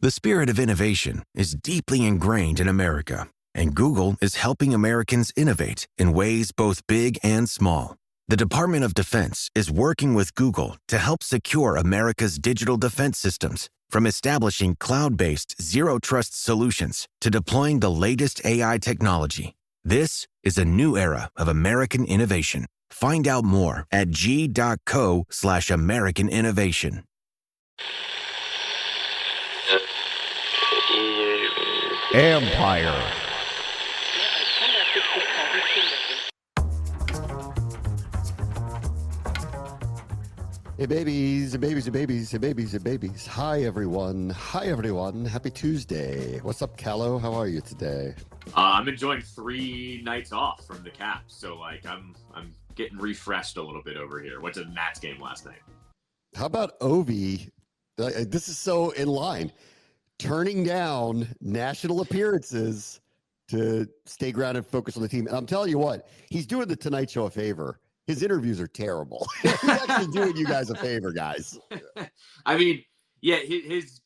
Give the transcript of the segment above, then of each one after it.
The spirit of innovation is deeply ingrained in America, and Google is helping Americans innovate in ways both big and small. The Department of Defense is working with Google to help secure America's digital defense systems, from establishing cloud-based zero-trust solutions to deploying the latest AI technology. This is a new era of American innovation. Find out more at g.co/American innovation. Ampire. Hey babies, hey babies, hey babies, hey babies, hey babies. Hi everyone. Hi everyone. Happy Tuesday. What's up, Callow? How are you today? I'm enjoying 3 nights off from the Caps, so I'm getting refreshed a little bit over here. Went to the Nats game last night. How about Ovi? This is so in line. Turning down national appearances to stay grounded and focus on the team. And I'm telling you what, he's doing the Tonight Show a favor. His interviews are terrible. He's actually doing you guys a favor, guys. I mean, yeah, it's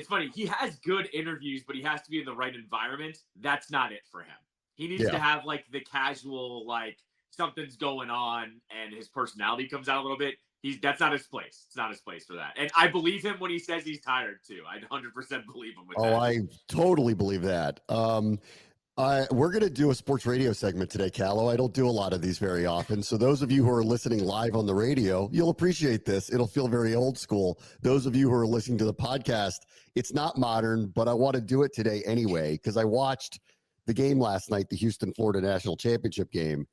funny. He has good interviews, but he has to be in the right environment. That's not it for him. He needs to have like the casual, like something's going on and his personality comes out a little bit. That's not his place. It's not his place for that. And I believe him when he says he's tired too. I 100% believe him with that. Oh, I totally believe that. We're going to do a sports radio segment today, Callow. I don't do a lot of these very often. So those of you who are listening live on the radio, you'll appreciate this. It'll feel very old school. Those of you who are listening to the podcast, it's not modern, but I want to do it today anyway, because I watched the game last night, the Houston-Florida National Championship game.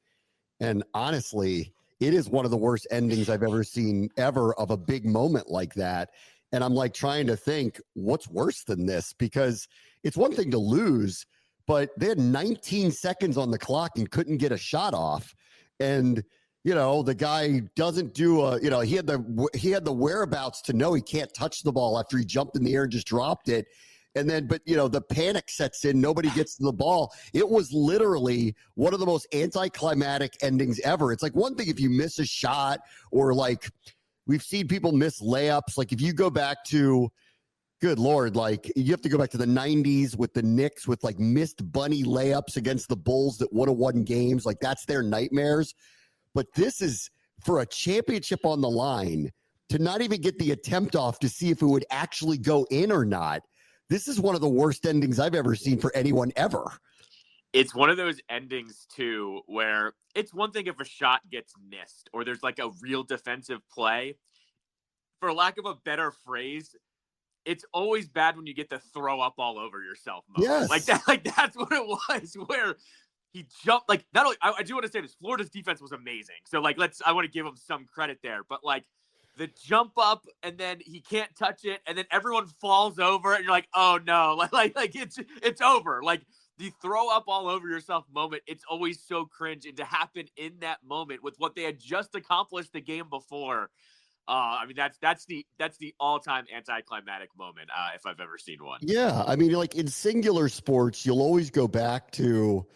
And honestly, it is one of the worst endings I've ever seen ever of a big moment like that. And I'm like trying to think what's worse than this, because it's one thing to lose, but they had 19 seconds on the clock and couldn't get a shot off. And, you know, the guy doesn't do he had the whereabouts to know he can't touch the ball after he jumped in the air and just dropped it. And then, but, the panic sets in. Nobody gets to the ball. It was literally one of the most anticlimactic endings ever. It's like one thing if you miss a shot, or like we've seen people miss layups. Like if you go back to, good Lord, like you have to go back to the 90s with the Knicks with like missed bunny layups against the Bulls that would have won games. Like that's their nightmares. But this is for a championship on the line to not even get the attempt off to see if it would actually go in or not. This is one of the worst endings I've ever seen for anyone ever. It's one of those endings, too, where it's one thing if a shot gets missed or there's like a real defensive play. For lack of a better phrase, it's always bad when you get to throw up all over yourself. Yes. Like that's what it was, where he jumped. Like, not only, I do want to say this, Florida's defense was amazing. So, like, I want to give him some credit there. But, like, the jump up and then he can't touch it and then everyone falls over and you're like, oh no, like it's over. Like the throw up all over yourself moment, it's always so cringe. And to happen in that moment with what they had just accomplished the game before, I mean, that's the all-time anticlimactic moment if I've ever seen one. Yeah, I mean, like in singular sports, you'll always go back to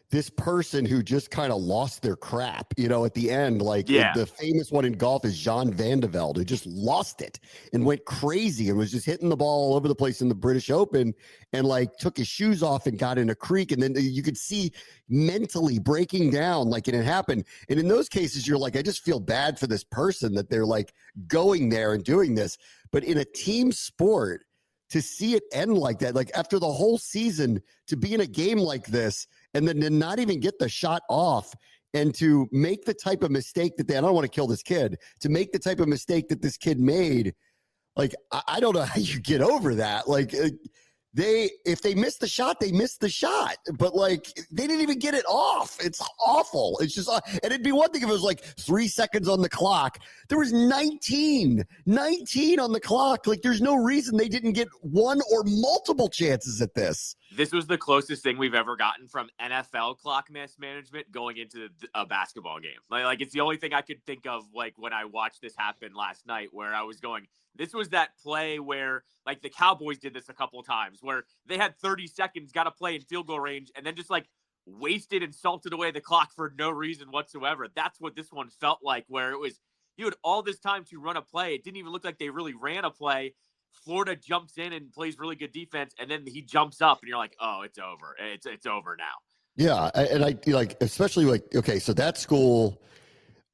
this person who just kind of lost their crap, at the end. Like the famous one in golf is Jean Van de Velde, who just lost it and went crazy and was just hitting the ball all over the place in the British Open and like took his shoes off and got in a creek. And then you could see mentally breaking down, like, and it happened. And in those cases, you're like, I just feel bad for this person that they're like going there and doing this. But in a team sport, to see it end like that, like after the whole season, to be in a game like this and then to not even get the shot off and to make the type of mistake that I don't want to kill this kid, to make the type of mistake that this kid made, like, I don't know how you get over that. Like, if they missed the shot, they missed the shot, but like they didn't even get it off. It's awful. It's just, and it'd be one thing if it was like 3 seconds on the clock. There was 19 on the clock. Like there's no reason they didn't get one or multiple chances at this. This was the closest thing we've ever gotten from NFL clock mismanagement going into a basketball game. Like it's the only thing I could think of, like when I watched this happen last night, where I was going, this was that play where like the Cowboys did this a couple of times where they had 30 seconds, got to play in field goal range, and then just like wasted and salted away the clock for no reason whatsoever. That's what this one felt like, where it was, you had all this time to run a play. It didn't even look like they really ran a play. Florida jumps in and plays really good defense, and then he jumps up, and you're like, oh, it's over. It's over now. Yeah, and I like, especially like, okay, so that school,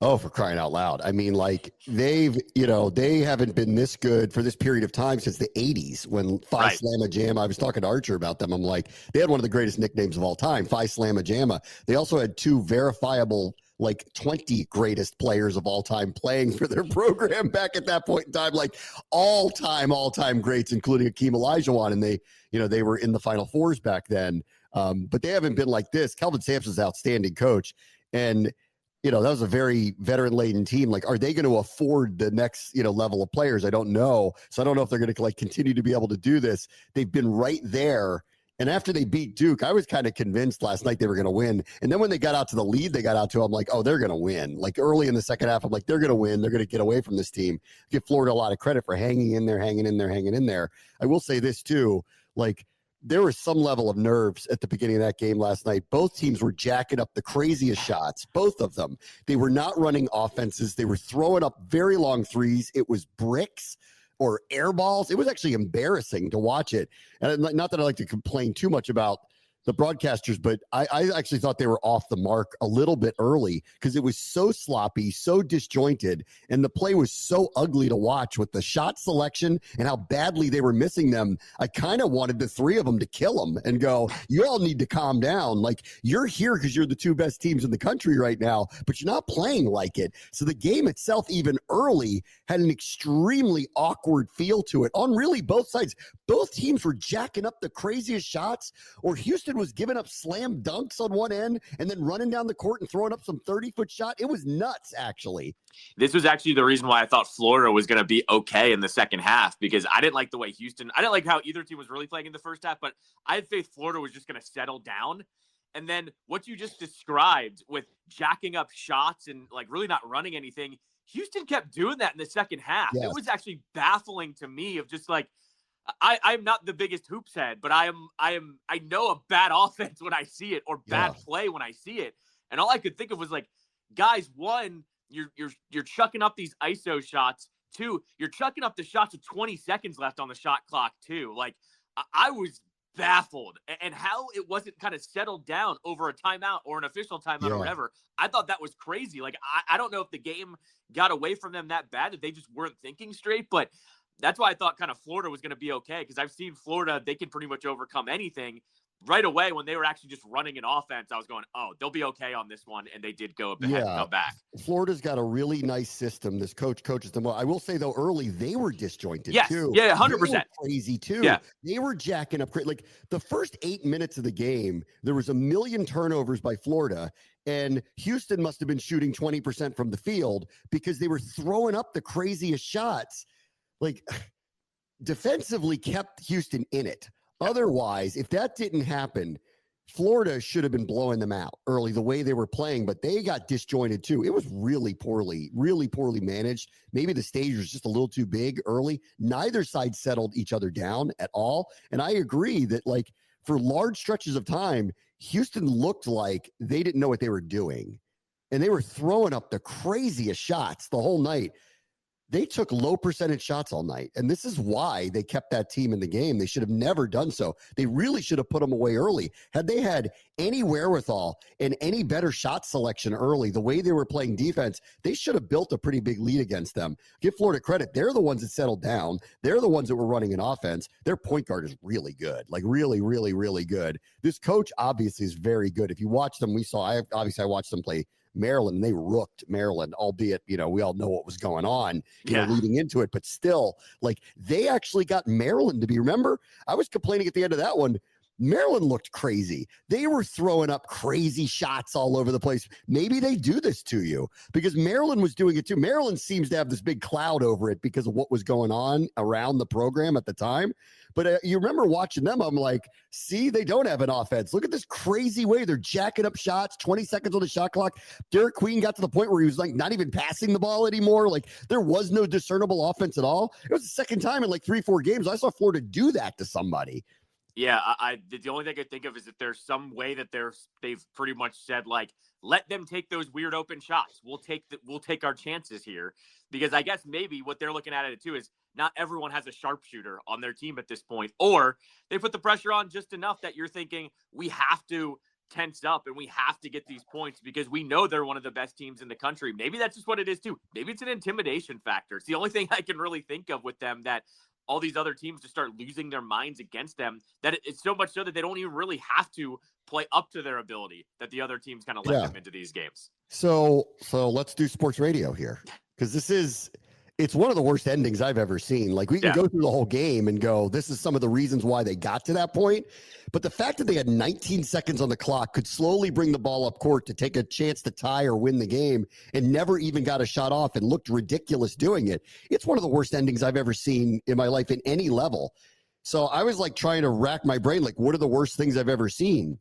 oh, for crying out loud. I mean, like they haven't been this good for this period of time since the 80s when Phi Slamma Jamma. I was talking to Archer about them. I'm like, they had one of the greatest nicknames of all time, Phi Slamma Jamma. They also had two verifiable, like 20 greatest players of all time playing for their program back at that point in time, like all time greats, including Akeem Olajuwon. And they were in the Final Fours back then. But they haven't been like this. Kelvin Sampson's an outstanding coach. And that was a very veteran-laden team. Like, are they going to afford the next, level of players? I don't know. So I don't know if they're going to like continue to be able to do this. They've been right there. And after they beat Duke, I was kind of convinced last night they were going to win. And then when they got out to the lead they got out to, I'm like, oh, they're going to win. Like early in the second half, I'm like, they're going to win. They're going to get away from this team. Give Florida a lot of credit for hanging in there. I will say this too, like, there was some level of nerves at the beginning of that game last night. Both teams were jacking up the craziest shots, both of them. They were not running offenses. They were throwing up very long threes. It was bricks or air balls. It was actually embarrassing to watch it. And not that I like to complain too much about the broadcasters, but I actually thought they were off the mark a little bit early because it was so sloppy, so disjointed, and the play was so ugly to watch with the shot selection and how badly they were missing them. I kind of wanted the three of them to kill them and go, you all need to calm down. Like, you're here because you're the two best teams in the country right now, but you're not playing like it. So the game itself, even early, had an extremely awkward feel to it on really both sides. Both teams were jacking up the craziest shots, or Houston was giving up slam dunks on one end and then running down the court and throwing up some 30-foot shot. It was nuts, actually. This was actually the reason why I thought Florida was going to be okay in the second half, because I didn't like the way I didn't like how either team was really playing in the first half, but I had faith Florida was just going to settle down. And then what you just described with jacking up shots and like really not running anything, Houston kept doing that in the second half. Yes. It was actually baffling to me of just like, I'm not the biggest hoops head, but I know a bad offense when I see it, or bad play when I see it. And all I could think of was like, guys, one, you're chucking up these ISO shots. Two, you're chucking up the shots with 20 seconds left on the shot clock too. Like, I was baffled, and how it wasn't kind of settled down over a timeout or an official timeout or whatever. I thought that was crazy. Like, I don't know if the game got away from them that bad, that they just weren't thinking straight, but that's why I thought kind of Florida was going to be okay, because I've seen Florida, they can pretty much overcome anything. Right away, when they were actually just running an offense, I was going, oh, they'll be okay on this one, and they did go ahead and come back. Florida's got a really nice system. This coach coaches them well. I will say, though, early, they were disjointed, too. Yeah, 100%. Crazy, too. Yeah. They were jacking up. Like, the first 8 minutes of the game, there was 1 million turnovers by Florida, and Houston must have been shooting 20% from the field because they were throwing up the craziest shots. Like, defensively kept Houston in it. Otherwise, if that didn't happen, Florida should have been blowing them out early the way they were playing, but they got disjointed too. It was really poorly managed. Maybe the stage was just a little too big early. Neither side settled each other down at all. And I agree that, like, for large stretches of time, Houston looked like they didn't know what they were doing. And they were throwing up the craziest shots the whole night. They took low percentage shots all night, and this is why they kept that team in the game. They should have never done so. They really should have put them away early. Had they had any wherewithal and any better shot selection early, the way they were playing defense, they should have built a pretty big lead against them. Give Florida credit. They're the ones that settled down. They're the ones that were running an offense. Their point guard is really good, like really, really, really good. This coach obviously is very good. If you watch them, I watched them play Maryland, and they rooked Maryland, albeit, we all know what was going on, leading into it, but still, like, they actually got Maryland to be, remember, I was complaining at the end of that one, Maryland looked crazy. They were throwing up crazy shots all over the place. Maybe they do this to you because Maryland was doing it too. Maryland seems to have this big cloud over it because of what was going on around the program at the time. But you remember watching them, I'm like, see, they don't have an offense. Look at this crazy way they're jacking up shots, 20 seconds on the shot clock. Derek Queen got to the point where he was like not even passing the ball anymore. Like, there was no discernible offense at all. It was the second time in like 3-4 games I saw Florida do that to somebody. Yeah, the only thing I think of is that there's some way that they've pretty much said, like, let them take those weird open shots. We'll take our chances here, because I guess maybe what they're looking at it too is not everyone has a sharpshooter on their team at this point, or they put the pressure on just enough that you're thinking we have to tense up and we have to get these points because we know they're one of the best teams in the country. Maybe that's just what it is too. Maybe it's an intimidation factor. It's the only thing I can really think of with them, that all these other teams just start losing their minds against them, that it's so much so that they don't even really have to play up to their ability, that the other teams kind of let them into these games. So let's do sports radio here, because it's one of the worst endings I've ever seen. Like, we can go through the whole game and go, this is some of the reasons why they got to that point. But the fact that they had 19 seconds on the clock, could slowly bring the ball up court to take a chance to tie or win the game, and never even got a shot off and looked ridiculous doing it. It's one of the worst endings I've ever seen in my life in any level. So I was like trying to rack my brain, like, what are the worst things I've ever seen?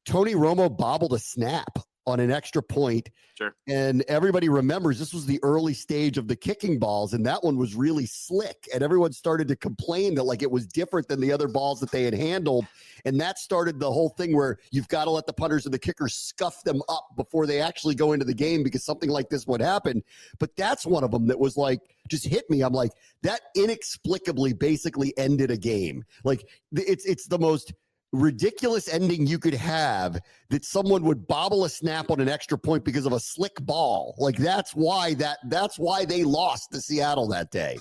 Tony Romo bobbled a snap on an extra point. Sure. And everybody remembers this was the early stage of the kicking balls, and that one was really slick. And everyone started to complain that, like, it was different than the other balls that they had handled. And that started the whole thing where you've got to let the punters and the kickers scuff them up before they actually go into the game, because something like this would happen. But that's one of them that was like, just hit me. I'm like, that inexplicably basically ended a game. Like, it's the most ridiculous ending you could have, that someone would bobble a snap on an extra point because of a slick ball. Like, that's why they lost to Seattle that day.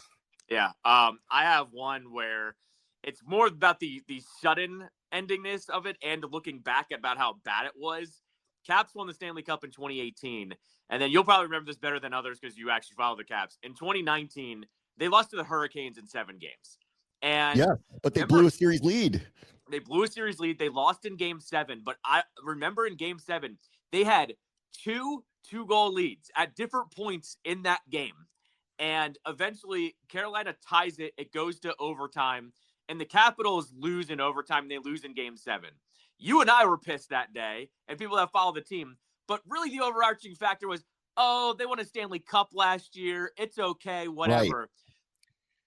Yeah. I have one where it's more about the sudden endingness of it, and looking back about how bad it was. Caps won the Stanley Cup in 2018, and then you'll probably remember this better than others because you actually follow the Caps. In 2019, they lost to the Hurricanes in 7 games. And but they blew a series lead. They blew a series lead. They lost in Game 7. But I remember in Game 7, they had two-goal leads at different points in that game. And eventually, Carolina ties it. It goes to overtime. And the Capitals lose in overtime. And they lose in Game 7. You and I were pissed that day, and people that follow the team. But really, the overarching factor was, they won a Stanley Cup last year. It's okay, whatever. Right.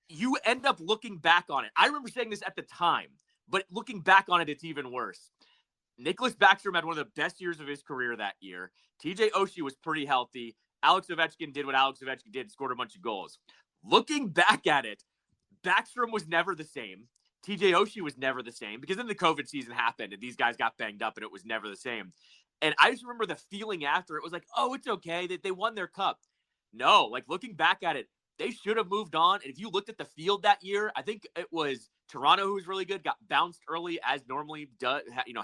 You end up looking back on it. I remember saying this at the time, but looking back on it, it's even worse. Nicholas Backstrom had one of the best years of his career that year. TJ Oshie was pretty healthy. Alex Ovechkin did what Alex Ovechkin did, scored a bunch of goals. Looking back at it, Backstrom was never the same. TJ Oshie was never the same, because then the COVID season happened and these guys got banged up and it was never the same. And I just remember the feeling after it was like, it's okay that they won their cup. No, like, looking back at it, they should have moved on. And if you looked at the field that year, I think it was Toronto, who was really good, got bounced early, as normally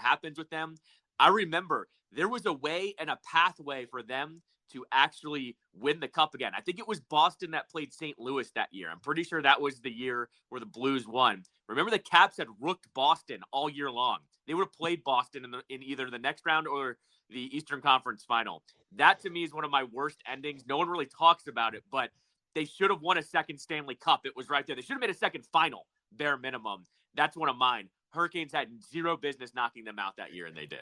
happens with them. I remember there was a way and a pathway for them to actually win the cup again. I think it was Boston that played St. Louis that year. I'm pretty sure that was the year where the Blues won. Remember, the Caps had rooked Boston all year long. They would have played Boston in either the next round or the Eastern Conference final. That, to me, is one of my worst endings. No one really talks about it, but they should have won a second Stanley Cup. It was right there. They should have made a second final, bare minimum. That's one of mine. Hurricanes had zero business knocking them out that year, and they did.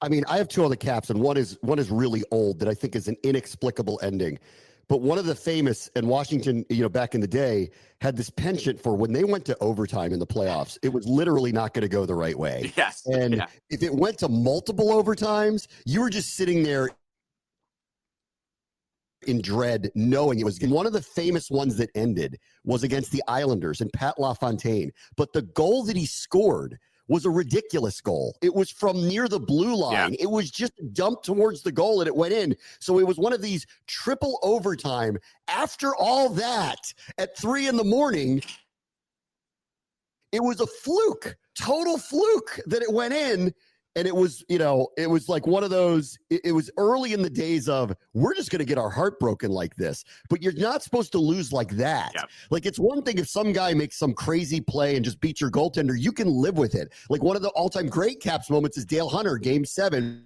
I mean, I have 2 other Caps, and one is really old that I think is an inexplicable ending. But one of the famous, and Washington, back in the day, had this penchant for when they went to overtime in the playoffs, it was literally not going to go the right way. Yes. And if it went to multiple overtimes, you were just sitting there in dread, knowing it was. One of the famous ones that ended was against the Islanders and Pat LaFontaine. But the goal that he scored was a ridiculous goal. It was from near the blue line. It was just dumped towards the goal and it went in. So it was one of these triple overtime. After all that, at 3 a.m, it was a fluke, total fluke that it went in. And it was, it was like one of those, it was early in the days of, we're just going to get our heart broken like this. But you're not supposed to lose like that. Yeah. Like, it's one thing if some guy makes some crazy play and just beats your goaltender, you can live with it. Like, one of the all-time great Caps moments is Dale Hunter, Game 7.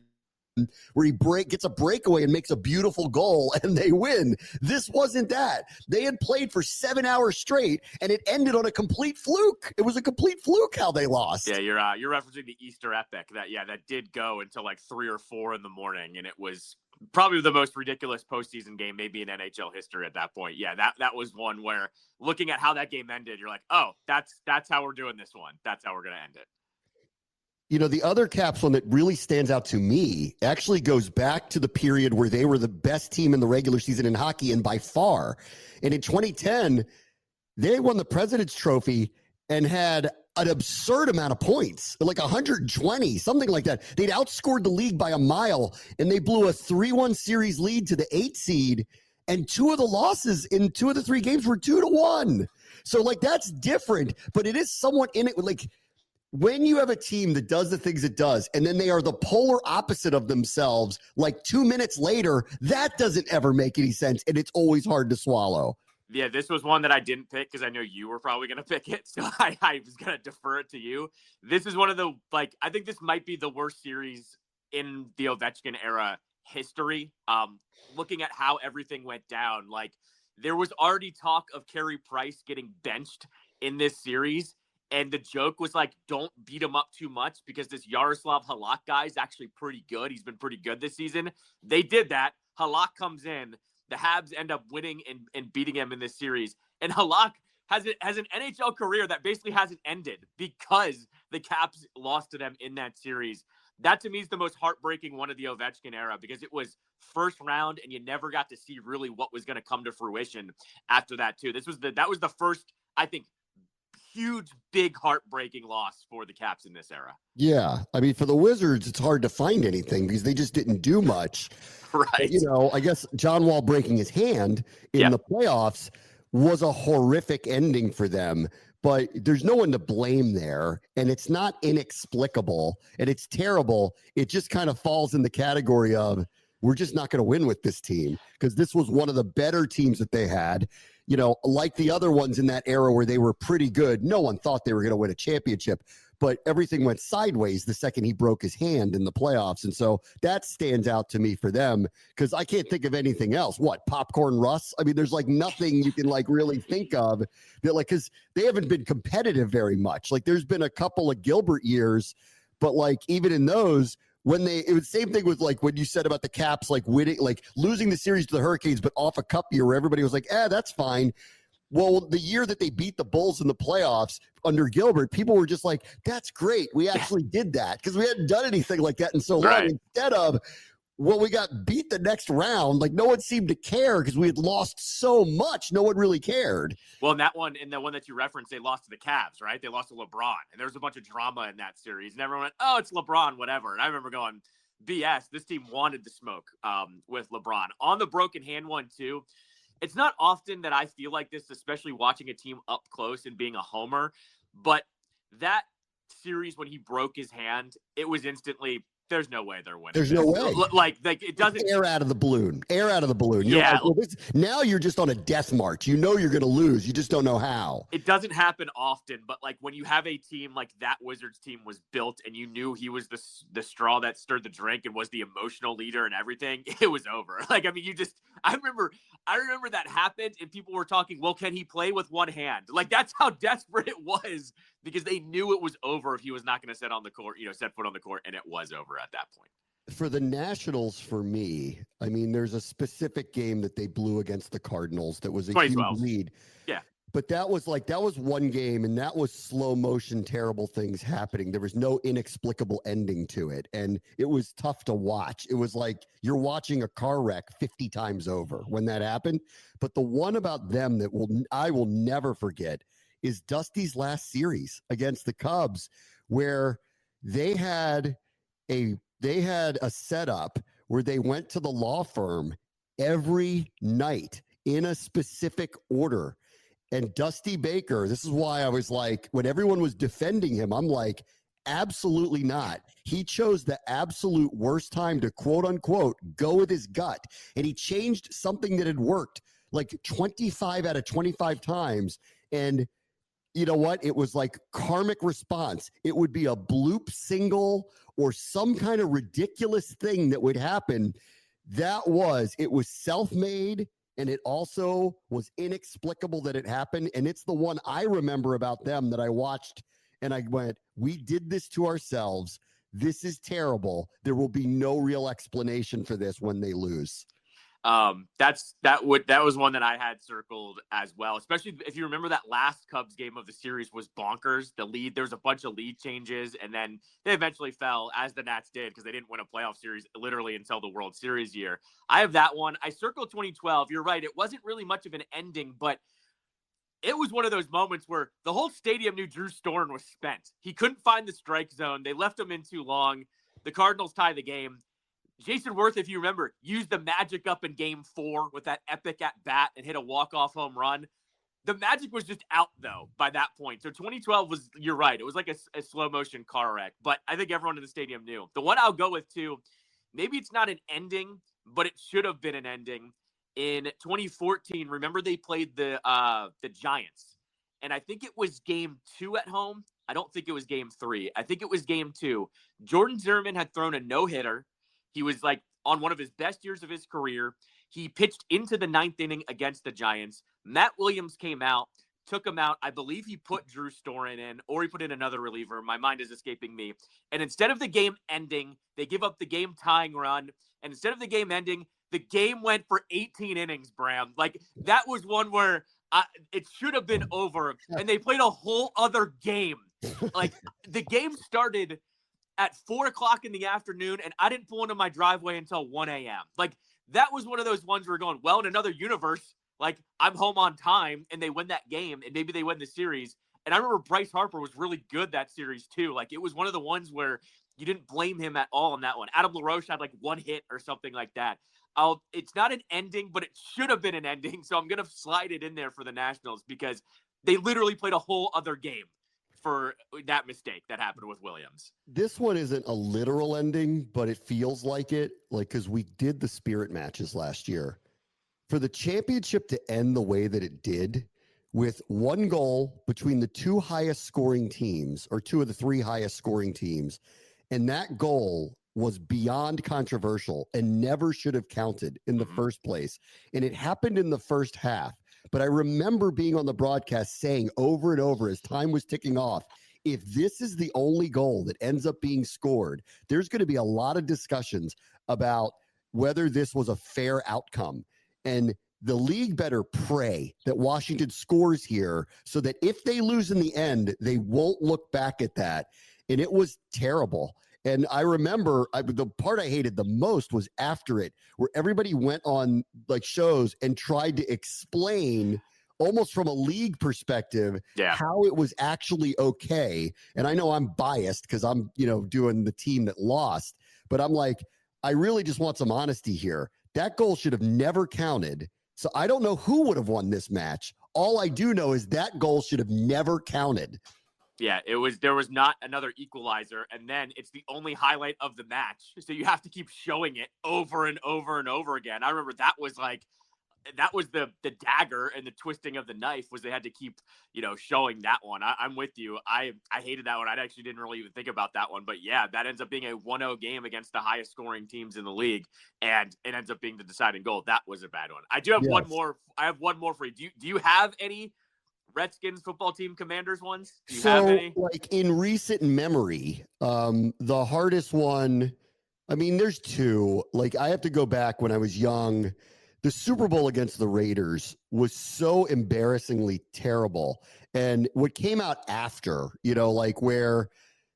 Where he gets a breakaway and makes a beautiful goal and they win. This wasn't that. They had played for 7 hours straight and it ended on a complete fluke. It was a complete fluke how they lost. Yeah, you're referencing the Easter epic that did go until like 3 or 4 in the morning, and it was probably the most ridiculous postseason game maybe in NHL history at that point. Yeah, that was one where looking at how that game ended, you're like, oh, that's how we're doing this one. That's how we're going to end it. You know, the other Caps one that really stands out to me actually goes back to the period where they were the best team in the regular season in hockey, and by far. And in 2010, they won the President's Trophy and had an absurd amount of points, like 120, something like that. They'd outscored the league by a mile, and they blew a 3-1 series lead to the 8 seed, and 2 of the losses in 2 of the 3 games were 2-1. So, like, that's different, but it is somewhat in it. Like, when you have a team that does the things it does, and then they are the polar opposite of themselves, like 2 minutes later, that doesn't ever make any sense, and it's always hard to swallow. Yeah, this was one that I didn't pick because I know you were probably going to pick it. So I was going to defer it to you. This is one of the, like, I think this might be the worst series in the Ovechkin era history. Looking at how everything went down, like, there was already talk of Carey Price getting benched in this series. And the joke was, like, don't beat him up too much because this Yaroslav Halak guy is actually pretty good. He's been pretty good this season. They did that. Halak comes in. The Habs end up winning and beating him in this series. And Halak has an NHL career that basically hasn't ended because the Caps lost to them in that series. That, to me, is the most heartbreaking one of the Ovechkin era because it was first round and you never got to see really what was going to come to fruition after that, too. That was the first, I think, huge, big, heartbreaking loss for the Caps in this era. Yeah. I mean, for the Wizards, it's hard to find anything because they just didn't do much. Right. But, you know, I guess John Wall breaking his hand in the playoffs was a horrific ending for them. But there's no one to blame there. And it's not inexplicable. And it's terrible. It just kind of falls in the category of we're just not going to win with this team because this was one of the better teams that they had. You know, like the other ones in that era where they were pretty good. No one thought they were going to win a championship, but everything went sideways the second he broke his hand in the playoffs. And so that stands out to me for them because I can't think of anything else. What, Popcorn Russ? I mean, there's like nothing you can like really think of that, like, because they haven't been competitive very much. Like there's been a couple of Gilbert years, but like even in those, it was the same thing with like when you said about the Caps, like winning, like losing the series to the Hurricanes, but off a cup year where everybody was like, that's fine. Well, the year that they beat the Bulls in the playoffs under Gilbert, people were just like, that's great. We actually did that because we hadn't done anything like that in so long. Right. Instead of, well, we got beat the next round. Like no one seemed to care because we had lost so much. No one really cared. Well, in that one, in the one that you referenced, they lost to the Cavs, right? They lost to LeBron. And there was a bunch of drama in that series. And everyone went, oh, it's LeBron, whatever. And I remember going, BS. This team wanted the smoke with LeBron. On the broken hand one, too, it's not often that I feel like this, especially watching a team up close and being a homer. But that series when he broke his hand, it was instantly, there's no way they're winning. There's no way. Like it doesn't. Air out of the balloon. Air out of the balloon. Yeah. Now you're just on a death march. You know you're going to lose. You just don't know how. It doesn't happen often, but like when you have a team like that Wizards team was built and you knew he was the straw that stirred the drink and was the emotional leader and everything, it was over. Like, I mean, I remember that happened and people were talking, well, can he play with one hand? Like, that's how desperate it was because they knew it was over if he was not going to set foot on the court, and it was over at that point. For the Nationals, for me, I mean, there's a specific game that they blew against the Cardinals that was a huge lead. Yeah. But that was one game, and that was slow motion, terrible things happening. There was no inexplicable ending to it, and it was tough to watch. It was like you're watching a car wreck 50 times over when that happened. But the one about them that I will never forget is Dusty's last series against the Cubs, where they had a setup where they went to the law firm every night in a specific order. And Dusty Baker, this is why I was like, when everyone was defending him, I'm like, absolutely not. He chose the absolute worst time to, quote unquote, go with his gut. And he changed something that had worked like 25 out of 25 times. And you know what? It was like karmic response. It would be a bloop single or some kind of ridiculous thing that would happen. It was self-made, and it also was inexplicable that it happened. And it's the one I remember about them that I watched and I went, we did this to ourselves. this is terrible. There will be no real explanation for this when they lose. That was one that I had circled as well, especially if you remember that last Cubs game of the series was bonkers. There was a bunch of lead changes, and then they eventually fell, as the Nats did, because they didn't win a playoff series literally until the World Series year. I have that one. I circled 2012. You're right. It wasn't really much of an ending, but it was one of those moments where the whole stadium knew Drew Storen was spent. He couldn't find the strike zone. They left him in too long. The Cardinals tie the game. Jason Worth, if you remember, used the magic up in game 4 with that epic at bat and hit a walk-off home run. The magic was just out, though, by that point. So 2012 was, you're right, it was like a slow-motion car wreck. But I think everyone in the stadium knew. The one I'll go with, too, maybe it's not an ending, but it should have been an ending. In 2014, remember they played the Giants. And I think it was game 2 at home. I don't think it was game 3. I think it was game 2. Jordan Zimmerman had thrown a no-hitter. He was like on one of his best years of his career. He pitched into the 9th inning against the Giants. Matt Williams came out, took him out. I believe he put Drew Storen in, or he put in another reliever. My mind is escaping me. And instead of the game ending, they give up the game tying run. And instead of the game ending, the game went for 18 innings, Bram. Like, that was one where it should have been over. And they played a whole other game. Like, the game started at 4:00 in the afternoon, and I didn't pull into my driveway until 1 a.m. Like, that was one of those ones where we're going, well, in another universe, like, I'm home on time, and they win that game, and maybe they win the series. And I remember Bryce Harper was really good that series, too. Like, it was one of the ones where you didn't blame him at all in that one. Adam LaRoche had, like, 1 hit or something like that. It's not an ending, but it should have been an ending, so I'm going to slide it in there for the Nationals because they literally played a whole other game for that mistake that happened with Williams. This one isn't a literal ending, but it feels like it, like, because we did the spirit matches last year. For the championship to end the way that it did, with one goal between the 2 highest scoring teams, or 2 of the 3 highest scoring teams, and that goal was beyond controversial and never should have counted in the first place. And it happened in the first half. But I remember being on the broadcast saying over and over as time was ticking off, if this is the only goal that ends up being scored, there's going to be a lot of discussions about whether this was a fair outcome. And the league better pray that Washington scores here so that if they lose in the end, they won't look back at that. And it was terrible. And I remember the part I hated the most was after it, where everybody went on like shows and tried to explain almost from a league perspective how it was actually okay. And I know I'm biased because I'm, doing the team that lost, but I'm like, I really just want some honesty here. That goal should have never counted. So I don't know who would have won this match. All I do know is that goal should have never counted. Yeah, there was not another equalizer, and then it's the only highlight of the match. So you have to keep showing it over and over and over again. I remember that was the dagger and the twisting of the knife was they had to keep, showing that one. I'm with you. I hated that one. I actually didn't really even think about that one. But yeah, that ends up being a 1-0 game against the highest scoring teams in the league. And it ends up being the deciding goal. That was a bad one. I do have one more. I have one more for you. Do you have any Redskins football team Commanders ones? Do you have any? Like in recent memory, the hardest one, I mean, there's 2. Like, I have to go back when I was young. The Super Bowl against the Raiders was so embarrassingly terrible. And what came out after, like where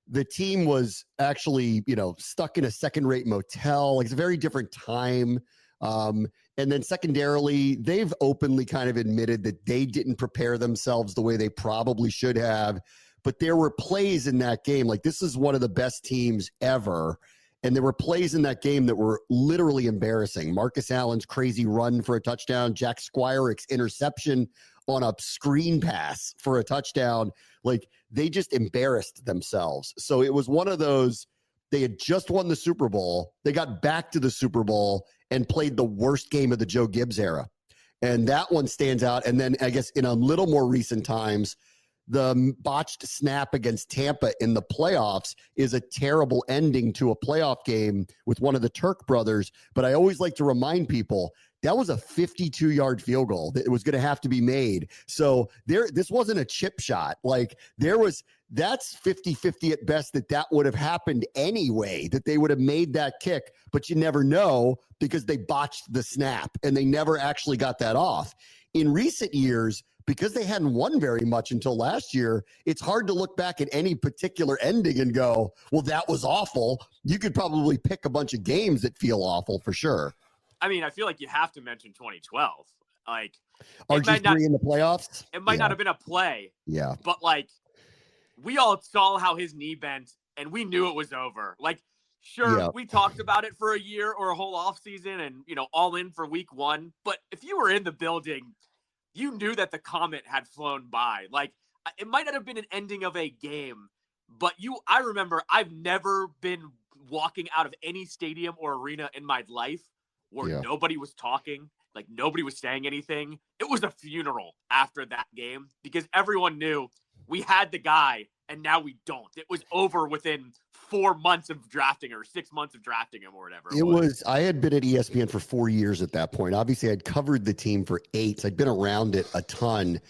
the team was actually, stuck in a second-rate motel, like it's a very different time. And then secondarily, they've openly kind of admitted that they didn't prepare themselves the way they probably should have. But there were plays in that game. Like, this is one of the best teams ever. And there were plays in that game that were literally embarrassing. Marcus Allen's crazy run for a touchdown, Jack Squirik's interception on a screen pass for a touchdown. Like, they just embarrassed themselves. So it was one of those, they had just won the Super Bowl. They got back to the Super Bowl and played the worst game of the Joe Gibbs era. And that one stands out. And then I guess in a little more recent times, the botched snap against Tampa in the playoffs is a terrible ending to a playoff game with one of the Turk brothers. But I always like to remind people that was a 52-yard field goal that was going to have to be made. So this wasn't a chip shot. Like that's 50-50 at best that would have happened anyway, that they would have made that kick, but you never know because they botched the snap and they never actually got that off. In recent years, because they hadn't won very much until last year, it's hard to look back at any particular ending and go, well, that was awful. You could probably pick a bunch of games that feel awful for sure. I mean, I feel like you have to mention 2012. Like, RG3 in the playoffs? It might not have been a play. Yeah. But, like, we all saw how his knee bent, and we knew it was over. Like, sure, we talked about it for a year or a whole offseason and, all in for week one. But if you were in the building, you knew that the comet had flown by. Like, it might not have been an ending of a game, but I remember I've never been walking out of any stadium or arena in my life where nobody was talking, like nobody was saying anything. It was a funeral after that game because everyone knew we had the guy and now we don't. It was over within 4 months of drafting or 6 months of drafting him or whatever. It was. I had been at ESPN for 4 years at that point. Obviously, I'd covered the team for 8. I'd been around it a ton.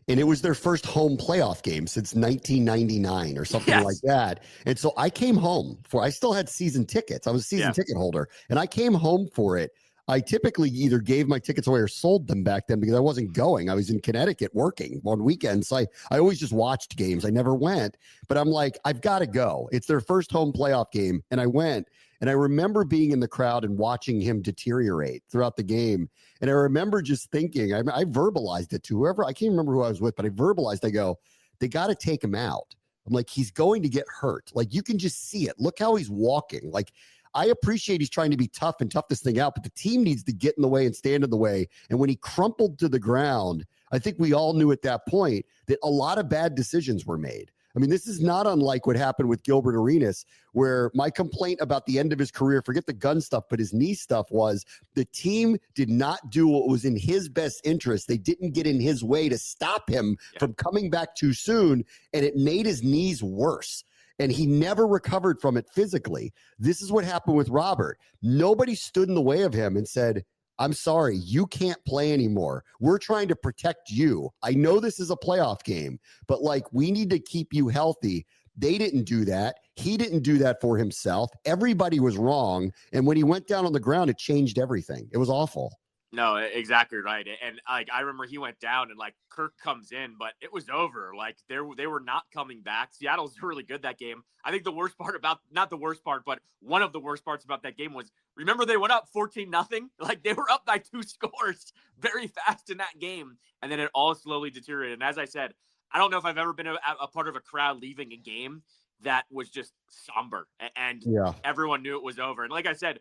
And it was their first home playoff game since 1999 or something like that. And so I came home I still had season tickets. I was a season ticket holder. And I came home for it. I typically either gave my tickets away or sold them back then because I wasn't going. I was in Connecticut working on weekends. So I always just watched games. I never went. But I'm like, I've got to go. It's their first home playoff game. And I went. And I remember being in the crowd and watching him deteriorate throughout the game. And I remember just thinking, I verbalized it to whoever, I can't remember who I was with, but I verbalized, I go, they got to take him out. I'm like, he's going to get hurt. Like, you can just see it. Look how he's walking. Like, I appreciate he's trying to be tough and tough this thing out, but the team needs to get in the way and stand in the way. And when he crumpled to the ground, I think we all knew at that point that a lot of bad decisions were made. I mean, this is not unlike what happened with Gilbert Arenas, where my complaint about the end of his career, forget the gun stuff, but his knee stuff, was the team did not do what was in his best interest. They didn't get in his way to stop him from coming back too soon, and it made his knees worse. And he never recovered from it physically. This is what happened with Robert. Nobody stood in the way of him and said, I'm sorry, you can't play anymore. We're trying to protect you. I know this is a playoff game, but we need to keep you healthy. They didn't do that. He didn't do that for himself. Everybody was wrong. And when he went down on the ground, it changed everything. It was awful. No, exactly right. And I remember he went down and Kirk comes in, but it was over. They were not coming back. Seattle was really good that game. I think the worst part not the worst part, but one of the worst parts about that game was, remember they went up 14-0. They were up by 2 scores very fast in that game. And then it all slowly deteriorated. And as I said, I don't know if I've ever been a part of a crowd leaving a game that was just somber and everyone knew it was over. And like I said,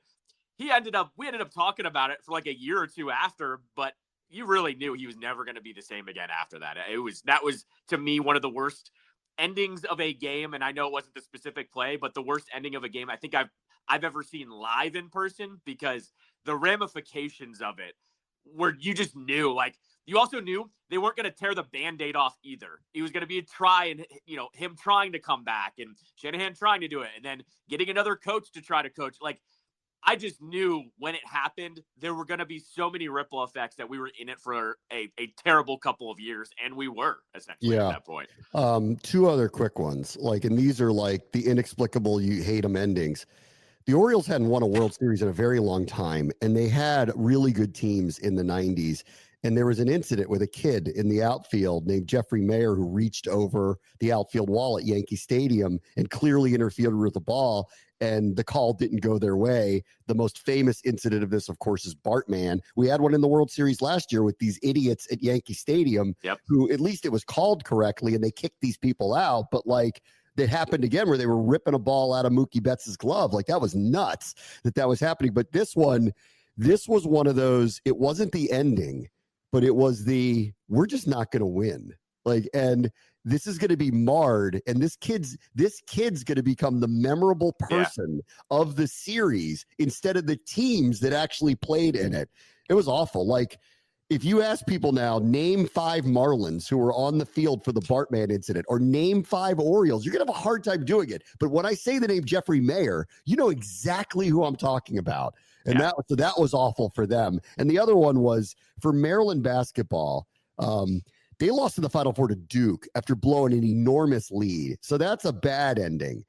we ended up talking about it for a year or two after, but you really knew he was never going to be the same again after that. That was to me one of the worst endings of a game. And I know it wasn't the specific play, but the worst ending of a game I think I've ever seen live in person, because the ramifications of it where you just knew, you also knew they weren't going to tear the Band-Aid off either. It was going to be a try, and him trying to come back and Shanahan trying to do it and then getting another coach to try to coach. I just knew when it happened, there were going to be so many ripple effects that we were in it for a terrible couple of years. And we were essentially at that point. 2 other quick ones. And these are the inexplicable, you hate them endings. The Orioles hadn't won a World Series in a very long time, and they had really good teams in the 90s. And there was an incident with a kid in the outfield named Jeffrey Mayer who reached over the outfield wall at Yankee Stadium and clearly interfered with the ball, and the call didn't go their way. The most famous incident of this, of course, is Bartman. We had one in the World Series last year with these idiots at Yankee Stadium who, at least it was called correctly, and they kicked these people out. But that happened again where they were ripping a ball out of Mookie Betts' glove. That was nuts that was happening. But this was one of those, it wasn't the ending, but it was we're just not going to win. And this is going to be marred. And this kid's going to become the memorable person of the series instead of the teams that actually played in it. It was awful. if you ask people now, name 5 Marlins who were on the field for the Bartman incident, or name 5 Orioles, you're going to have a hard time doing it. But when I say the name Jeffrey Mayer, you know exactly who I'm talking about. And that was awful for them. And the other one was for Maryland basketball. They lost in the Final Four to Duke after blowing an enormous lead. So that's a bad ending.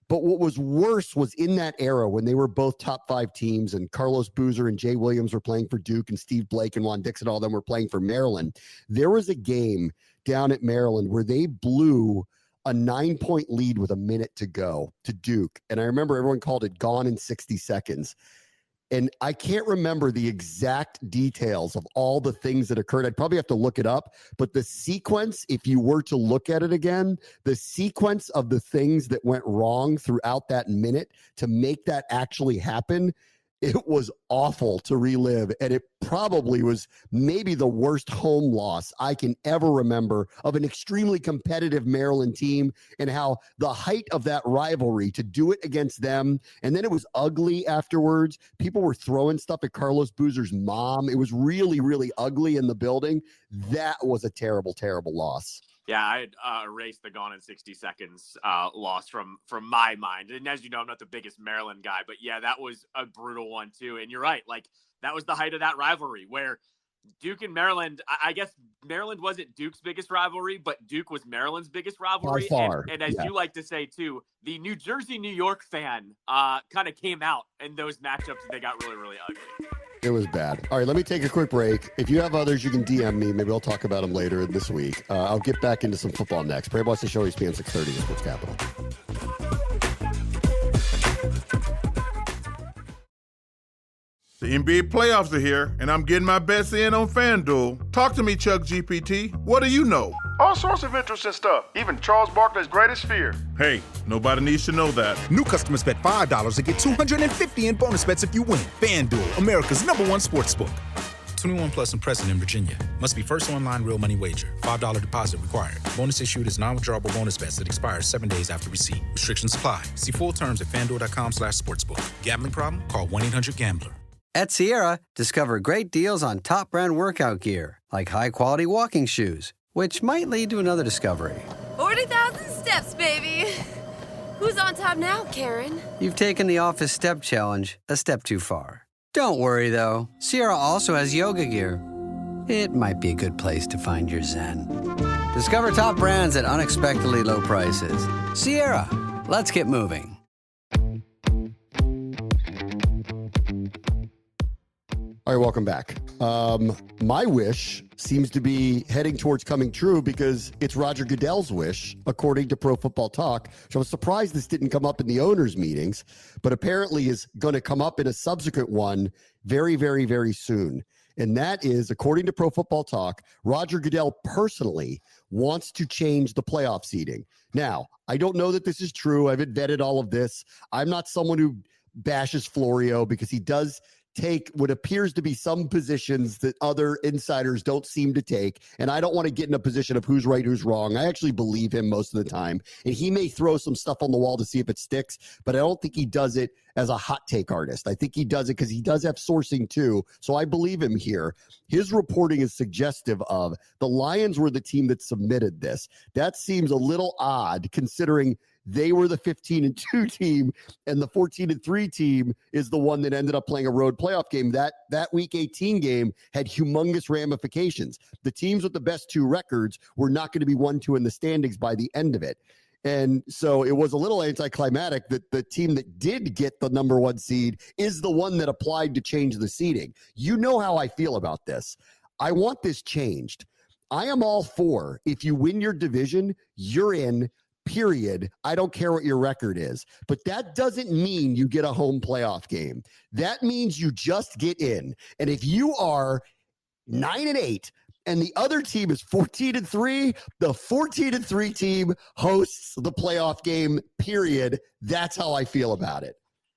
But what was worse was in that era when they were both top 5 teams and Carlos Boozer and Jay Williams were playing for Duke and Steve Blake and Juan Dixon, all of them were playing for Maryland. There was a game down at Maryland where they blew a 9-point lead with a minute to go to Duke. And I remember everyone called it gone in 60 seconds. And I can't remember the exact details of all the things that occurred. I'd probably have to look it up. But the sequence, if you were to look at it again, the sequence of the things that went wrong throughout that minute to make that actually happen, it was awful to relive. And it probably was maybe the worst home loss I can ever remember of an extremely competitive Maryland team, and how the height of that rivalry to do it against them. And then it was ugly afterwards. People were throwing stuff at Carlos Boozer's mom. It was really, really ugly in the building. That was a terrible, terrible loss. Yeah, I erased the gone in 60 seconds loss from my mind. And as you know, I'm not the biggest Maryland guy, but yeah, that was a brutal one too. And you're right. Like, that was the height of that rivalry where Duke and Maryland, I guess Maryland wasn't Duke's biggest rivalry, but Duke was Maryland's biggest rivalry. By far. And as you like to say too, the New Jersey, New York fan kind of came out in those matchups, and they got really, really ugly. It was bad. All right, let me take a quick break. If you have others, you can DM me. Maybe I'll talk about them later this week. I'll get back into some football next. Brave Watch the Show, ESPN 630 in Sports Capital. The NBA playoffs are here, and I'm getting my bets in on FanDuel. Talk to me, Chuck GPT. What do you know? All sorts of interesting stuff, even Charles Barkley's greatest fear. Hey, nobody needs to know that. New customers bet $5 and get $250 in bonus bets if you win. FanDuel, America's #1 sportsbook. 21 plus and present in Virginia. Must be first online real money wager. $5 deposit required. Bonus issued is non-withdrawable bonus bets that expires 7 days after receipt. Restrictions apply. See full terms at FanDuel.com/sportsbook. Gambling problem? Call 1-800-GAMBLER. At Sierra, discover great deals on top brand workout gear, like high-quality walking shoes, which might lead to another discovery. 40,000 steps, baby. Who's on top now, Karen? You've taken the office step challenge a step too far. Don't worry, though. Sierra also has yoga gear. It might be a good place to find your zen. Discover top brands at unexpectedly low prices. Sierra, let's get moving. All right, welcome back. My wish seems to be heading towards coming true because it's Roger Goodell's wish, according to Pro Football Talk. So I was surprised this didn't come up in the owners' meetings, but apparently is going to come up in a subsequent one very, very, very soon. And that is, according to Pro Football Talk, Roger Goodell personally wants to change the playoff seeding. Now, I don't know that this is true. I haven't vetted all of this. I'm not someone who bashes Florio because he does take what appears to be some positions that other insiders don't seem to take. And I don't want to get in a position of who's right, who's wrong. I actually believe him most of the time. And he may throw some stuff on the wall to see if it sticks, but I don't think he does it as a hot take artist. I think he does it because he does have sourcing too. So I believe him here. His reporting is suggestive of the Lions were the team that submitted this. That seems a little odd considering they were the 15-2 team, and the 14-3 team is the one that ended up playing a road playoff game. That Week 18 game had humongous ramifications. The teams with the best 2 records were not going to be 1-2 in the standings by the end of it. And so it was a little anticlimactic that the team that did get the number 1 seed is the one that applied to change the seeding. You know how I feel about this. I want this changed. I am all for, if you win your division, you're in. Period. I don't care what your record is, but that doesn't mean you get a home playoff game. That means you just get in. And if you are 9-8 and the other team is 14-3, the 14-3 team hosts the playoff game, period. That's how I feel about it.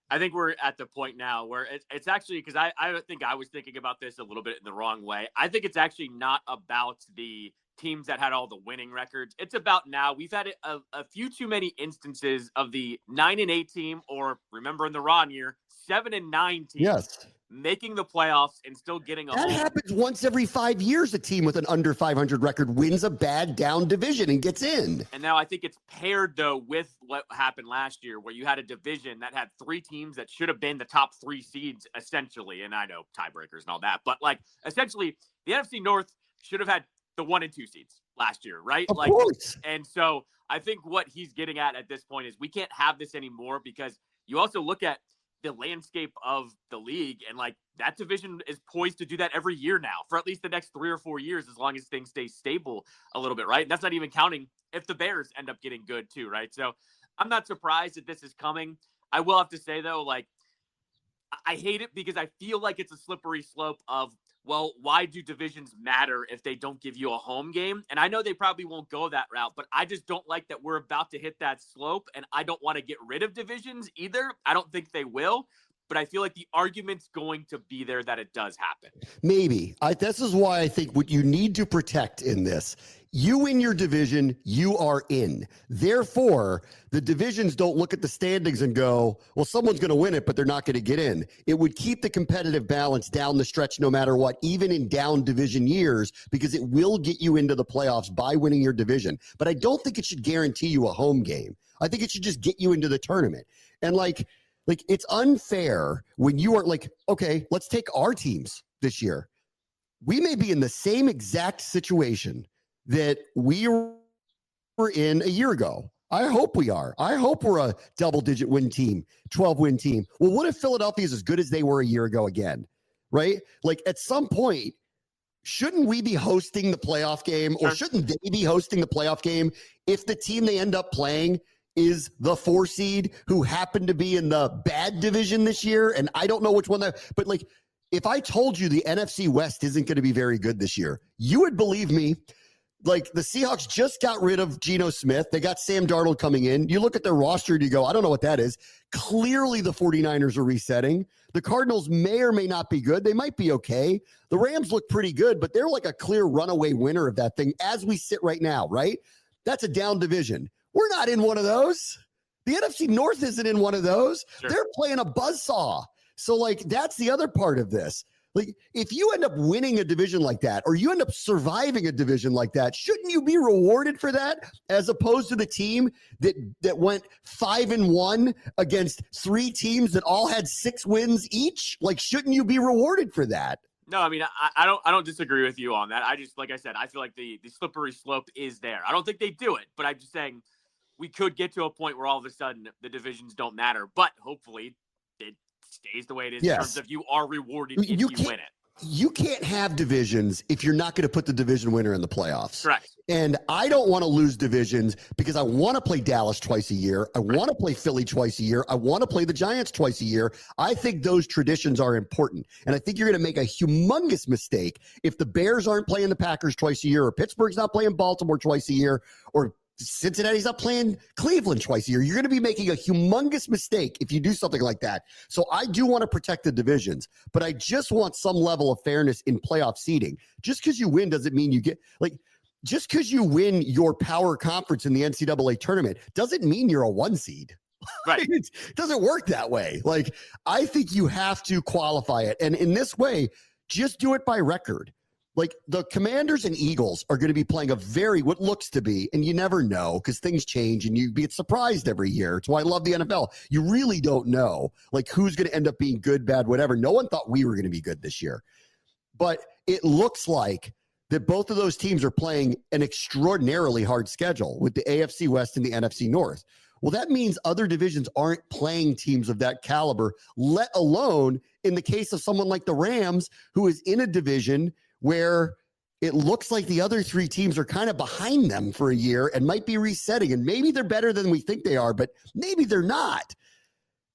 I think we're at the point now where it's actually, because I think I was thinking about this a little bit in the wrong way. I think it's actually not about the teams that had all the winning records. It's about now we've had a few too many instances of the 9-8 team, or remember in the Ron year, 7-9 team. Yes. making the playoffs and still getting a That home. happens once every 5 years. A team with an under 500 record wins a bad down division and gets in. And now I think it's paired, though, with what happened last year, where you had a division that had 3 teams that should have been the top 3 seeds, essentially. And I know tiebreakers and all that, but like essentially the NFC North should have had the 1 and 2 seeds last year, right? Of course. And so I think what he's getting at this point is we can't have this anymore, because you also look at the landscape of the league, and like that division is poised to do that every year now for at least the next 3 or 4 years, as long as things stay stable a little bit, right? And that's not even counting if the Bears end up getting good too, right? So I'm not surprised that this is coming. I will have to say though, like I hate it because I feel like it's a slippery slope of, well, why do divisions matter if they don't give you a home game? And I know they probably won't go that route, but I just don't like that we're about to hit that slope, and I don't want to get rid of divisions either. I don't think they will, but I feel like the argument's going to be there that it does happen. Maybe. This is why I think what you need to protect in this, you win your division, you are in. Therefore, the divisions don't look at the standings and go, well, someone's going to win it, but they're not going to get in. It would keep the competitive balance down the stretch no matter what, even in down division years, because it will get you into the playoffs by winning your division. But I don't think it should guarantee you a home game. I think it should just get you into the tournament. And like it's unfair when you are like, okay, let's take our teams this year. We may be in the same exact situation that we were in a year ago. I hope we are. I hope we're a double-digit win team, 12-win team. Well, what if Philadelphia is as good as they were a year ago again, right? Like at some point, shouldn't we be hosting the playoff game, or shouldn't they be hosting the playoff game if the team they end up playing is the 4 seed who happened to be in the bad division this year? And I don't know which one but like, if I told you the NFC West isn't going to be very good this year, you would believe me. Like the Seahawks just got rid of Geno Smith. They got Sam Darnold coming in. You look at their roster and you go, I don't know what that is. Clearly the 49ers are resetting. The Cardinals may or may not be good. They might be okay. The Rams look pretty good, but they're like a clear runaway winner of that thing as we sit right now, right? That's a down division. We're not in one of those. The NFC North isn't in one of those. Sure. They're playing a buzzsaw. So like, that's the other part of this. Like, if you end up winning a division like that, or you end up surviving a division like that, shouldn't you be rewarded for that, as opposed to the team that went 5-1 against 3 teams that all had 6 wins each? Like, shouldn't you be rewarded for that? No, I mean, I don't disagree with you on that. I just, like I said, I feel like the slippery slope is there. I don't think they do it, but I'm just saying we could get to a point where all of a sudden the divisions don't matter, but hopefully it stays the way it is in terms of you are rewarded if you win it. You can't have divisions if you're not going to put the division winner in the playoffs. Correct. And I don't want to lose divisions because I want to play Dallas twice a year. I want to play Philly twice a year. I want to play the Giants twice a year. I think those traditions are important. And I think you're going to make a humongous mistake if the Bears aren't playing the Packers twice a year, or Pittsburgh's not playing Baltimore twice a year, or Cincinnati's not playing Cleveland twice a year. You're going to be making a humongous mistake if you do something like that. So I do want to protect the divisions, but I just want some level of fairness in playoff seeding. Just because you win doesn't mean you get, like, just because you win your power conference in the NCAA tournament doesn't mean you're a 1 seed. Right. It doesn't work that way. Like, I think you have to qualify it. And in this way, just do it by record. Like, the Commanders and Eagles are going to be playing what looks to be, and you never know because things change and you get surprised every year. It's why I love the NFL. You really don't know, like, who's going to end up being good, bad, whatever. No one thought we were going to be good this year. But it looks like that both of those teams are playing an extraordinarily hard schedule with the AFC West and the NFC North. Well, that means other divisions aren't playing teams of that caliber, let alone in the case of someone like the Rams, who is in a division where it looks like the other 3 teams are kind of behind them for a year and might be resetting. And maybe they're better than we think they are, but maybe they're not.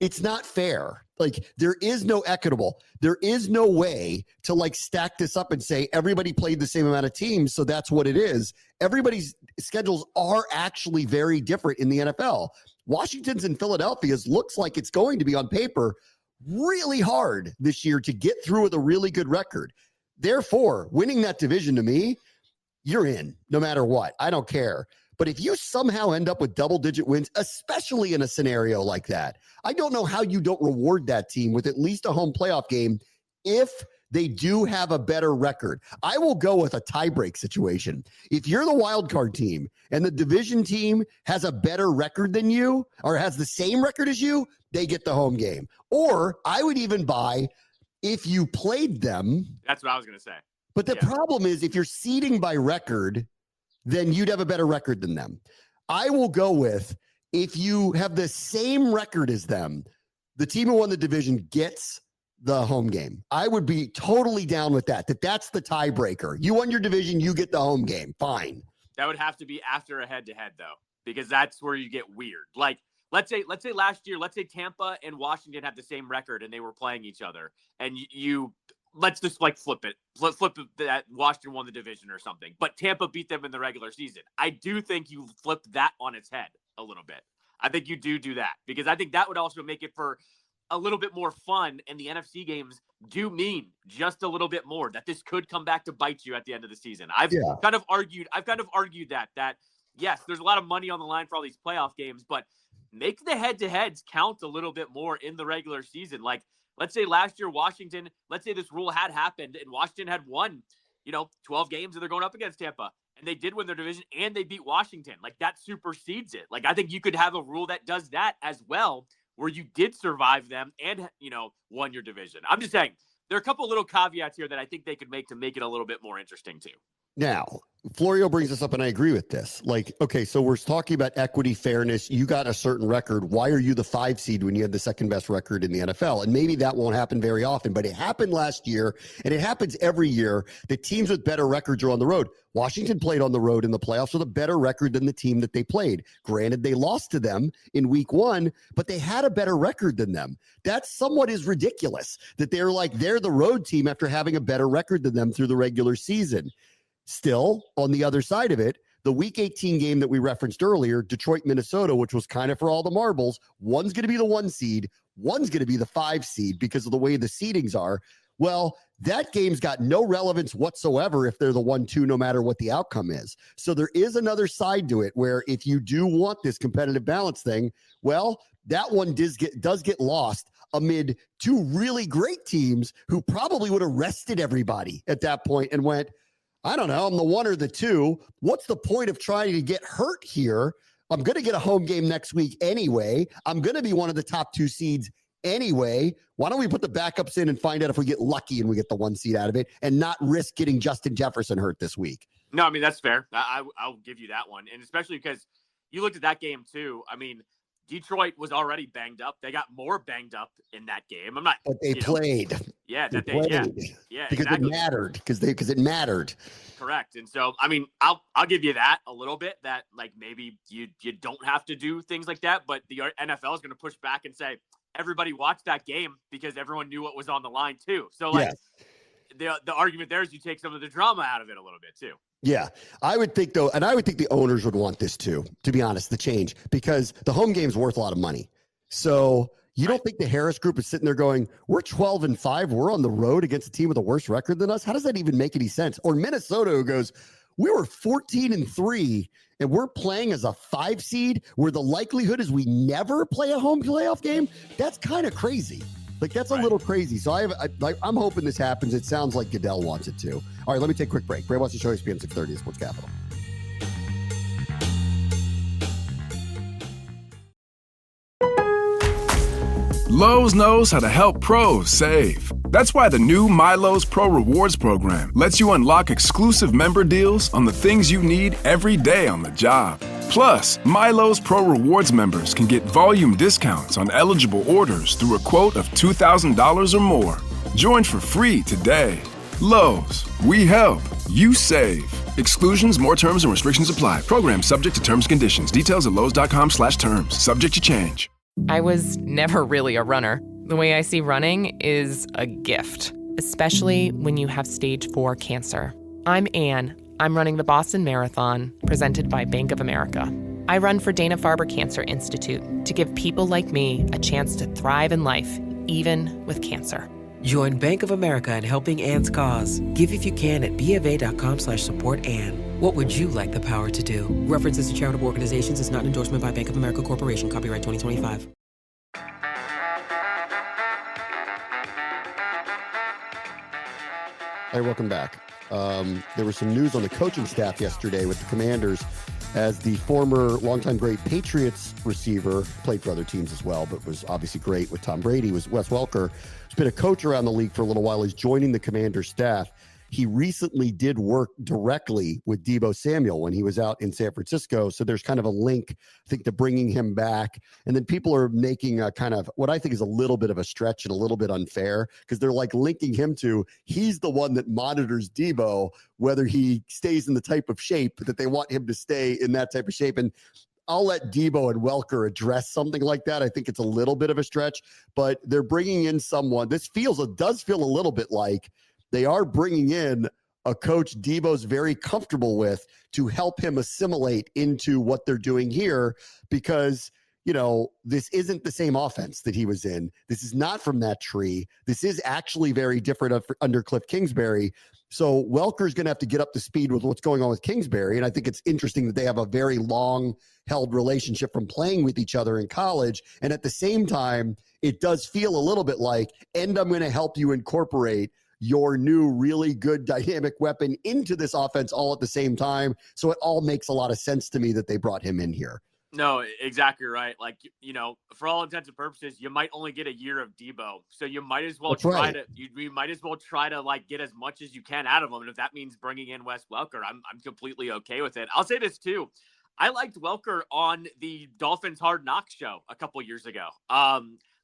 It's not fair. Like, there is no equitable. There is no way to like stack this up and say everybody played the same amount of teams, so that's what it is. Everybody's schedules are actually very different in the NFL. Washington's and Philadelphia's looks like it's going to be on paper really hard this year to get through with a really good record. Therefore, winning that division, to me, you're in no matter what. I don't care. But if you somehow end up with double-digit wins, especially in a scenario like that, I don't know how you don't reward that team with at least a home playoff game if they do have a better record. I will go with a tiebreak situation. If you're the wild card team and the division team has a better record than you or has the same record as you, they get the home game. Or I would even buy if you played them. That's what I was going to say. But the problem is if you're seeding by record, then you'd have a better record than them. I will go with if you have the same record as them, the team who won the division gets the home game. I would be totally down with that. That's the tiebreaker. You won your division, you get the home game. Fine. That would have to be after a head-to-head, though, because that's where you get weird. Like, let's say last year, let's say Tampa and Washington have the same record and they were playing each other, and you let's just like flip it that Washington won the division or something, but Tampa beat them in the regular season. I do think you flip that on its head a little bit. I think you do that because I think that would also make it for a little bit more fun, and the NFC games do mean just a little bit more that this could come back to bite you at the end of the season. I've kind of argued that yes, there's a lot of money on the line for all these playoff games, but make the head-to-heads count a little bit more in the regular season. Like, let's say last year Washington, let's say this rule had happened and Washington had won, 12 games and they're going up against Tampa, and they did win their division and they beat Washington. Like, that supersedes it. Like, I think you could have a rule that does that as well, where you did survive them and, won your division. I'm just saying there are a couple of little caveats here that I think they could make to make it a little bit more interesting too. Now, Florio brings this up, and I agree with this. Like, okay, so we're talking about equity, fairness. You got a certain record. Why are you the 5 seed when you had the second best record in the NFL? And maybe that won't happen very often, but it happened last year, and it happens every year. The teams with better records are on the road. Washington played on the road in the playoffs with a better record than the team that they played. Granted, they lost to them in week 1, but they had a better record than them. That somewhat is ridiculous that they're the road team after having a better record than them through the regular season. Still, on the other side of it, the Week 18 game that we referenced earlier, Detroit, Minnesota, which was kind of for all the marbles, one's going to be the 1 seed, one's going to be the 5 seed because of the way the seedings are. Well, that game's got no relevance whatsoever if they're the 1-2, no matter what the outcome is. So there is another side to it where if you do want this competitive balance thing, well, that one does get lost amid 2 really great teams who probably would have rested everybody at that point and went, I don't know, I'm the 1 or the 2. What's the point of trying to get hurt here? I'm going to get a home game next week anyway. I'm going to be one of the top 2 seeds anyway. Why don't we put the backups in and find out if we get lucky and we get the 1 seed out of it and not risk getting Justin Jefferson hurt this week? No, I mean, that's fair. I'll give you that one. And especially because you looked at that game too. I mean, Detroit was already banged up. They got more banged up in that game. But they played. Yeah, they played. Yeah, because exactly. it mattered. Because it mattered. Correct. And so, I mean, I'll give you that a little bit. That like maybe you don't have to do things like that, but the NFL is going to push back and say everybody watched that game because everyone knew what was on the line too. So like the argument there is you take some of the drama out of it a little bit too. Yeah, I would think though, and I would think the owners would want this too, to be honest, the change, because the home game's worth a lot of money. So you don't think the Harris group is sitting there going, we're 12-5, we're on the road against a team with a worse record than us? How does that even make any sense? Or Minnesota who goes, we were 14-3 and we're playing as a 5 seed where the likelihood is we never play a home playoff game? That's kind of crazy. Like, that's a little crazy. So I'm hoping this happens. It sounds like Goodell wants it to. All right, let me take a quick break. Bray wants to show ESPN 630 at Sports Capital. Lowe's knows how to help pros save. That's why the new MyLowe's Pro Rewards program lets you unlock exclusive member deals on the things you need every day on the job. Plus, MyLowe's Pro Rewards members can get volume discounts on eligible orders through a quote of $2,000 or more. Join for free today. Lowe's, we help, you save. Exclusions, more terms and restrictions apply. Program subject to terms and conditions. Details at lowes.com/terms. Subject to change. I was never really a runner. The way I see running is a gift, especially when you have stage 4 cancer. I'm Anne. I'm running the Boston Marathon, presented by Bank of America. I run for Dana-Farber Cancer Institute to give people like me a chance to thrive in life, even with cancer. Join Bank of America in helping Anne's cause. Give if you can at BofA.com/supportAnne. What would you like the power to do? References to charitable organizations is not an endorsement by Bank of America Corporation. Copyright 2025. Hey, welcome back. There was some news on the coaching staff yesterday with the Commanders as the former longtime great Patriots receiver, played for other teams as well, but was obviously great with Tom Brady, was Wes Welker, who's been a coach around the league for a little while. He's joining the Commanders staff. He recently did work directly with Deebo Samuel when he was out in San Francisco. So there's kind of a link, I think, to bringing him back. And then people are making a kind of what I think is a little bit of a stretch and a little bit unfair because they're like linking him to he's the one that monitors Deebo, whether he stays in the type of shape that they want him to stay in that type of shape. And I'll let Deebo and Welker address something like that. I think it's a little bit of a stretch, but they're bringing in someone. It does feel a little bit like they are bringing in a coach Deebo's very comfortable with to help him assimilate into what they're doing here because, this isn't the same offense that he was in. This is not from that tree. This is actually very different under Cliff Kingsbury. So Welker's going to have to get up to speed with what's going on with Kingsbury. And I think it's interesting that they have a very long-held relationship from playing with each other in college. And at the same time, it does feel a little bit like, and I'm going to help you incorporate your new really good dynamic weapon into this offense all at the same time. So it all makes a lot of sense to me that they brought him in here. No, exactly right. Like, for all intents and purposes, you might only get a year of Deebo. So you might as well you might as well try to like get as much as you can out of him. And if that means bringing in Wes Welker, I'm completely okay with it. I'll say this too. I liked Welker on the Dolphins Hard Knocks show a couple years ago.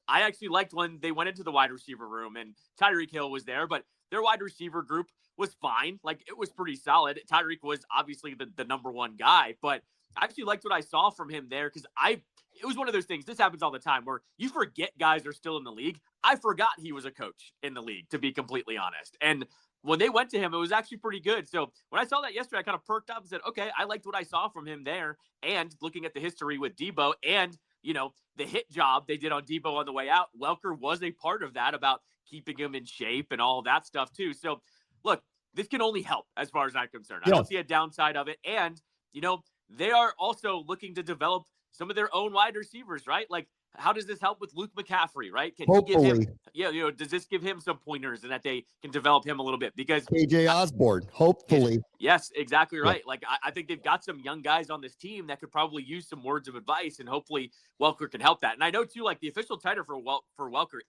I actually liked when they went into the wide receiver room and Tyreek Hill was there, but their wide receiver group was fine. Like, it was pretty solid. Tyreek was obviously the number one guy, but I actually liked what I saw from him there because it was one of those things. This happens all the time where you forget guys are still in the league. I forgot he was a coach in the league, to be completely honest. And when they went to him, it was actually pretty good. So when I saw that yesterday, I kind of perked up and said, okay, I liked what I saw from him there. And looking at the history with Deebo and the hit job they did on Deebo on the way out, Welker was a part of that about keeping him in shape and all of that stuff too. So look, this can only help as far as I'm concerned. I don't see a downside of it. And, they are also looking to develop some of their own wide receivers, right? Like, how does this help with Luke McCaffrey, right? Can Hopefully. he give him, does this give him some pointers and that they can develop him a little bit? Because KJ Osborne, hopefully. Yes, exactly right. Yeah. Like, I think they've got some young guys on this team that could probably use some words of advice, and hopefully Welker can help that. And I know too, like, the official title for Welker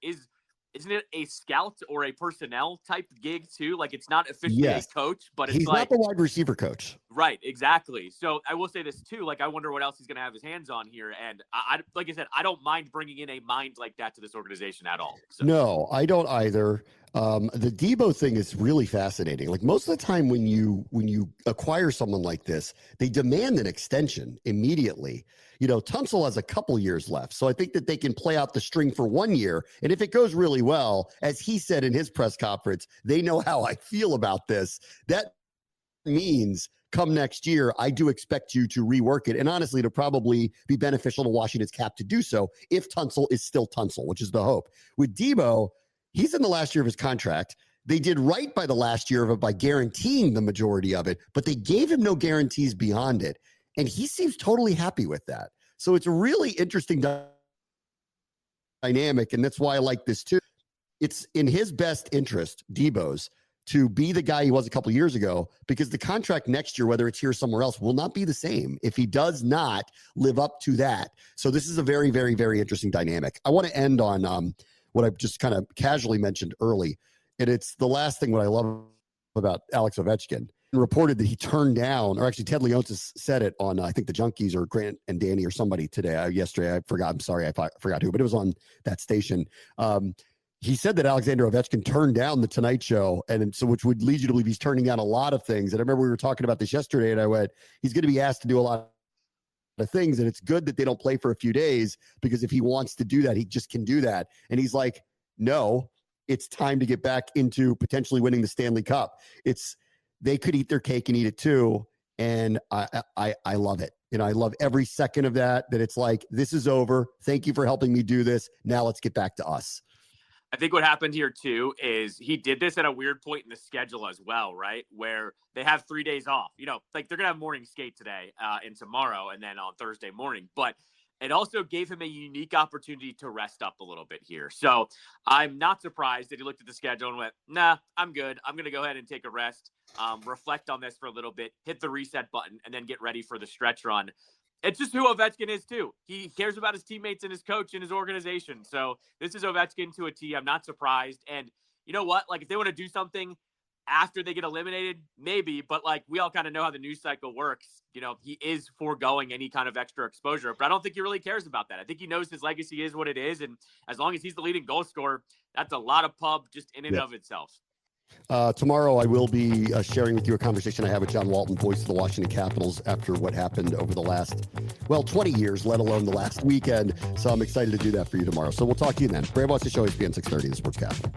isn't it a scout or a personnel type gig too? Like, it's not officially a coach, but it's he's not the wide receiver coach. Right, exactly. So I will say this too. Like, I wonder what else he's going to have his hands on here. And I like I said, I don't mind bringing in a mind like that to this organization at all. So. No, I don't either. The Deebo thing is really fascinating. Like, most of the time when you acquire someone like this, they demand an extension immediately. Tunsil has a couple years left. So I think that they can play out the string for 1 year. And if it goes really well, as he said in his press conference, they know how I feel about this. That means come next year, I do expect you to rework it. And honestly, it'll probably be beneficial to Washington's cap to do so if Tunsil is still Tunsil, which is the hope. With Deebo, he's in the last year of his contract. They did right by the last year of it by guaranteeing the majority of it, but they gave him no guarantees beyond it. And he seems totally happy with that. So it's a really interesting dynamic. And that's why I like this too. It's in his best interest, Deebo's, to be the guy he was a couple of years ago, because the contract next year, whether it's here or somewhere else, will not be the same if he does not live up to that. So this is a very, very, very interesting dynamic. I want to end on what I've just kind of casually mentioned early. And it's the last thing what I love about Alex Ovechkin. Reported that he turned down, or actually Ted Leonsis said it on, I think the Junkies or Grant and Danny or somebody today, yesterday. I forgot. I'm sorry. I forgot who, but it was on that station. He said that Alexander Ovechkin turned down the Tonight Show, and so which would lead you to believe he's turning down a lot of things. And I remember we were talking about this yesterday, and I went, he's going to be asked to do a lot of things, and it's good that they don't play for a few days, because if he wants to do that, he just can do that. And he's like, no, it's time to get back into potentially winning the Stanley Cup. They could eat their cake and eat it too. And I love it. I love every second of that it's like, this is over. Thank you for helping me do this. Now let's get back to us. I think what happened here too is he did this at a weird point in the schedule as well, right? Where they have 3 days off, like they're going to have morning skate today and tomorrow, and then on Thursday morning. But it also gave him a unique opportunity to rest up a little bit here. So I'm not surprised that he looked at the schedule and went, nah, I'm good. I'm going to go ahead and take a rest, reflect on this for a little bit, hit the reset button, and then get ready for the stretch run. It's just who Ovechkin is, too. He cares about his teammates and his coach and his organization. So this is Ovechkin to a T. I'm not surprised. And you know what? Like, if they want to do something after they get eliminated, maybe. But, like, we all kind of know how the news cycle works. You know, he is foregoing any kind of extra exposure. But I don't think he really cares about that. I think he knows his legacy is what it is. And as long as he's the leading goal scorer, that's a lot of pub just in and of itself. Tomorrow, I will be sharing with you a conversation I had with John Walton, voice of the Washington Capitals, after what happened over the last, 20 years, let alone the last weekend. So I'm excited to do that for you tomorrow. So we'll talk to you then. Brave Watch the Show, ESPN 630, the Sports Capital.